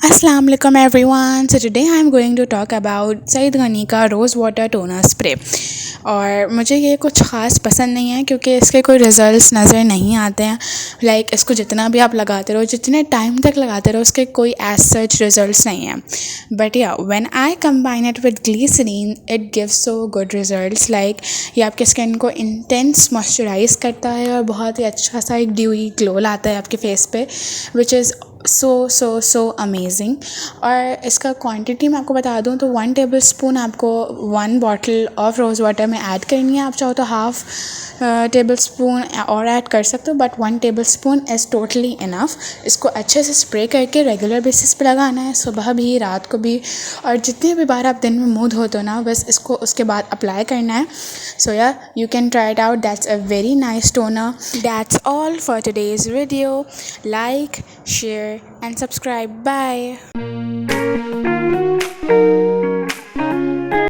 Assalamu alaikum everyone. So today I'm going to talk about Saeed Ghani का rose water toner spray. और मुझे ये कुछ ख़ास पसंद नहीं है क्योंकि इसके कोई रिज़ल्ट्स नज़र नहीं आते हैं। लाइक इसको जितना भी आप लगाते रहो, जितने टाइम तक लगाते रहो, उसके कोई एज सच रिज़ल्ट्स नहीं हैं। बट या when I combine it with glycerine it gives so good results. Like ये आपके स्किन को इंटेंस मॉइस्चराइज़ करता है और बहुत ही अच्छा सा एक ड्यूई ग्लो लाता है आपके फेस पे, विच इज़ सो अमेजिंग। और इसका क्वांटिटी मैं आपको बता दूं तो 1 टेबल स्पून आपको 1 बॉटल ऑफ रोज़ वाटर में ऐड करनी है। आप चाहो तो हाफ़ टेबल स्पून और ऐड कर सकते हो, but 1 table spoon is totally enough. इसको अच्छे से स्प्रे करके रेगुलर बेसिस पे लगाना है, सुबह भी रात को भी, और जितने भी बार आप दिन में मुँह धोते हो ना, बस इसको उसके बाद अप्लाई करना है। सो या you can try it out, that's a very nice toner. That's all for today's video. Like, share and subscribe. Bye.